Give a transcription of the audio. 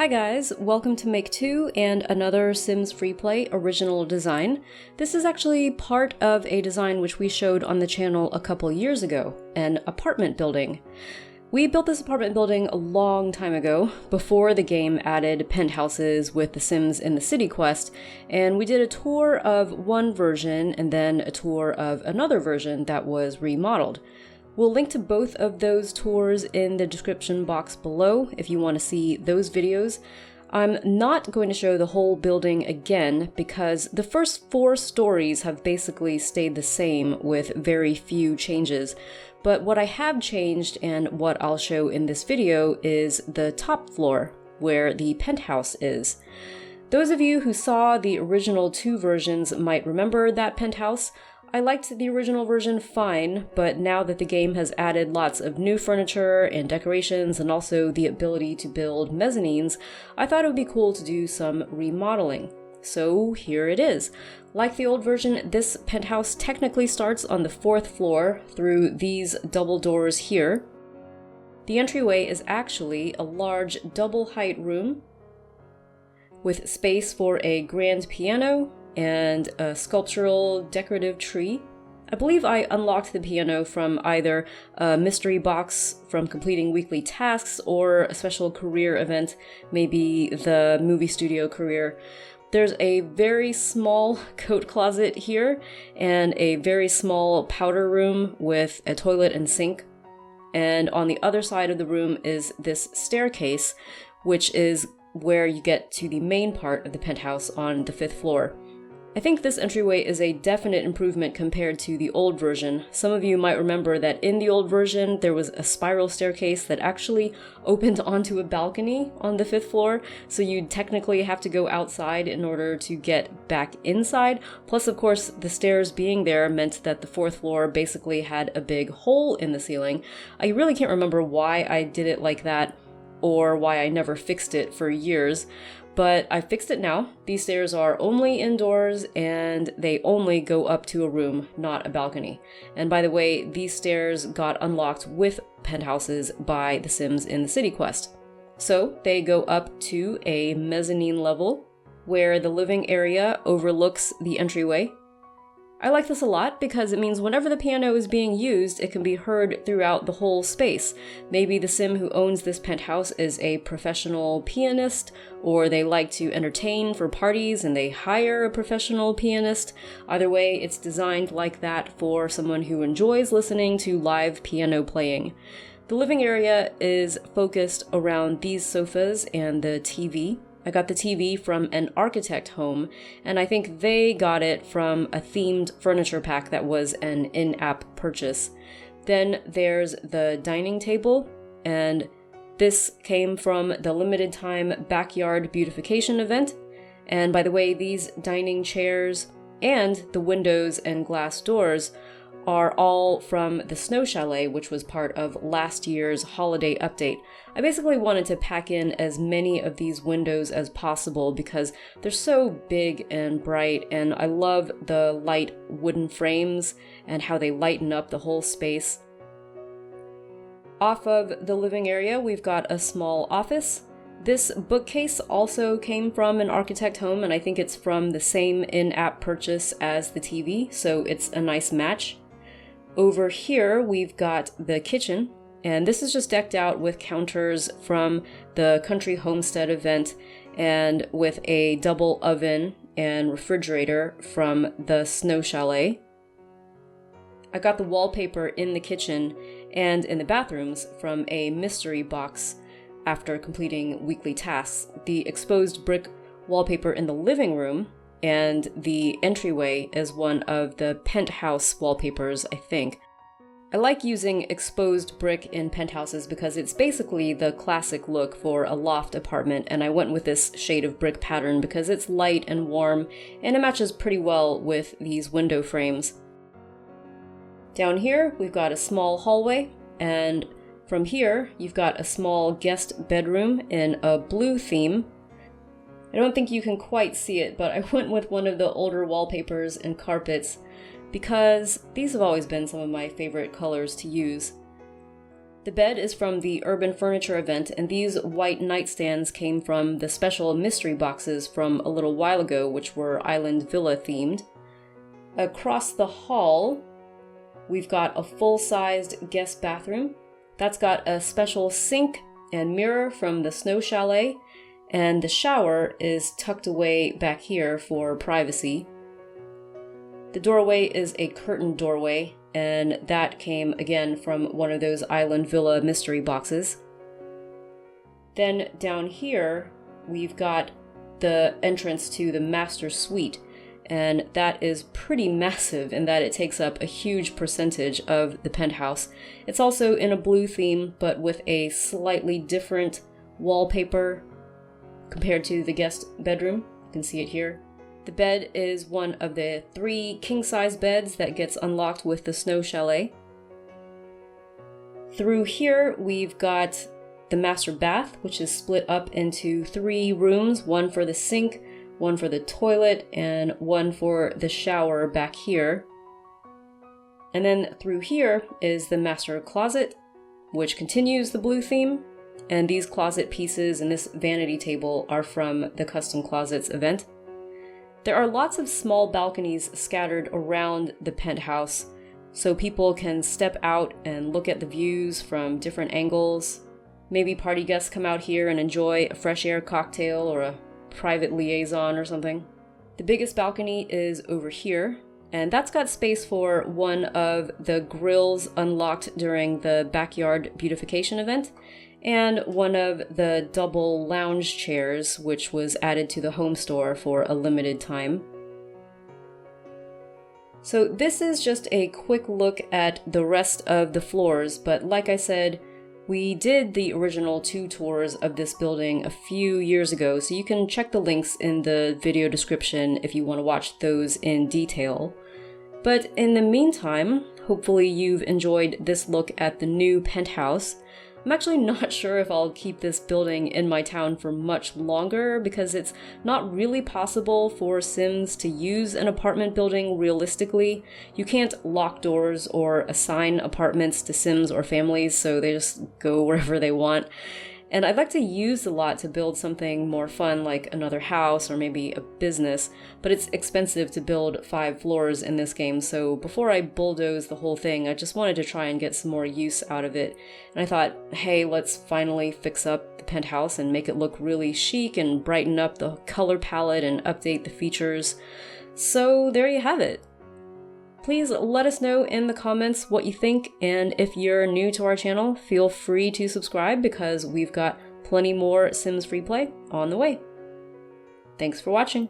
Hi guys, welcome to Make 2 and another Sims FreePlay original design. This is actually part of a design which we showed on the channel a couple years ago, an apartment building. We built this apartment building a long time ago, before the game added penthouses with the Sims in the City quest, and we did a tour of one version and then a tour of another version that was remodeled. We'll link to both of those tours in the description box below if you want to see those videos. I'm not going to show the whole building again because the first 4 stories have basically stayed the same with very few changes. But what I have changed and what I'll show in this video is the top floor, where the penthouse is. Those of you who saw the original 2 versions might remember that penthouse. I liked the original version fine, but now that the game has added lots of new furniture and decorations and also the ability to build mezzanines, I thought it would be cool to do some remodeling. So here it is. Like the old version, this penthouse technically starts on the 4th floor through these double doors here. The entryway is actually a large double-height room with space for a grand piano and a sculptural decorative tree. I believe I unlocked the piano from either a mystery box from completing weekly tasks or a special career event, maybe the movie studio career. There's a very small coat closet here and a very small powder room with a toilet and sink. And on the other side of the room is this staircase, which is where you get to the main part of the penthouse on the 5th floor. I think this entryway is a definite improvement compared to the old version. Some of you might remember that in the old version there was a spiral staircase that actually opened onto a balcony on the 5th floor, so you'd technically have to go outside in order to get back inside. Plus, of course, the stairs being there meant that the 4th floor basically had a big hole in the ceiling. I really can't remember why I did it like that or why I never fixed it for years. But I fixed it now. These stairs are only indoors and they only go up to a room, not a balcony. And by the way, these stairs got unlocked with penthouses by the Sims in the City quest. So they go up to a mezzanine level where the living area overlooks the entryway. I like this a lot because it means whenever the piano is being used, it can be heard throughout the whole space. Maybe the Sim who owns this penthouse is a professional pianist, or they like to entertain for parties and they hire a professional pianist. Either way, it's designed like that for someone who enjoys listening to live piano playing. The living area is focused around these sofas and the TV. I got the TV from an architect home, and I think they got it from a themed furniture pack that was an in-app purchase. Then there's the dining table, and this came from the limited time backyard beautification event. And by the way, these dining chairs and the windows and glass doors are all from the Snow Chalet, which was part of last year's holiday update. I basically wanted to pack in as many of these windows as possible because they're so big and bright, and I love the light wooden frames and how they lighten up the whole space. Off of the living area, we've got a small office. This bookcase also came from an architect home, and I think it's from the same in-app purchase as the TV, so it's a nice match. Over here, we've got the kitchen, and this is just decked out with counters from the Country Homestead event and with a double oven and refrigerator from the Snow Chalet. I got the wallpaper in the kitchen and in the bathrooms from a mystery box after completing weekly tasks. The exposed brick wallpaper in the living room and the entryway is one of the penthouse wallpapers, I think. I like using exposed brick in penthouses because it's basically the classic look for a loft apartment, and I went with this shade of brick pattern because it's light and warm, and it matches pretty well with these window frames. Down here, we've got a small hallway, and from here, you've got a small guest bedroom in a blue theme. I don't think you can quite see it, but I went with one of the older wallpapers and carpets because these have always been some of my favorite colors to use. The bed is from the Urban Furniture event, and these white nightstands came from the special mystery boxes from a little while ago, which were Island Villa themed. Across the hall, we've got a full-sized guest bathroom. That's got a special sink and mirror from the Snow Chalet, and the shower is tucked away back here for privacy. The doorway is a curtained doorway, and that came again from one of those Island Villa mystery boxes. Then down here, we've got the entrance to the master suite, and that is pretty massive in that it takes up a huge percentage of the penthouse. It's also in a blue theme, but with a slightly different wallpaper compared to the guest bedroom. You can see it here. The bed is one of the 3 king-size beds that gets unlocked with the Snow Chalet. Through here, we've got the master bath, which is split up into 3 rooms, one for the sink, one for the toilet, and one for the shower back here. And then through here is the master closet, which continues the blue theme. And these closet pieces and this vanity table are from the Custom Closets event. There are lots of small balconies scattered around the penthouse, so people can step out and look at the views from different angles. Maybe party guests come out here and enjoy a fresh air cocktail or a private liaison or something. The biggest balcony is over here, and that's got space for one of the grills unlocked during the backyard beautification event, and one of the double lounge chairs, which was added to the home store for a limited time. So this is just a quick look at the rest of the floors, but like I said, we did the original 2 tours of this building a few years ago, so you can check the links in the video description if you want to watch those in detail. But in the meantime, hopefully you've enjoyed this look at the new penthouse. I'm actually not sure if I'll keep this building in my town for much longer because it's not really possible for Sims to use an apartment building realistically. You can't lock doors or assign apartments to Sims or families, so they just go wherever they want. And I'd like to use the lot to build something more fun like another house or maybe a business, but it's expensive to build 5 floors in this game, so before I bulldoze the whole thing, I just wanted to try and get some more use out of it. And I thought, hey, let's finally fix up the penthouse and make it look really chic and brighten up the color palette and update the features. So there you have it. Please let us know in the comments what you think, and if you're new to our channel, feel free to subscribe because we've got plenty more Sims FreePlay on the way. Thanks for watching!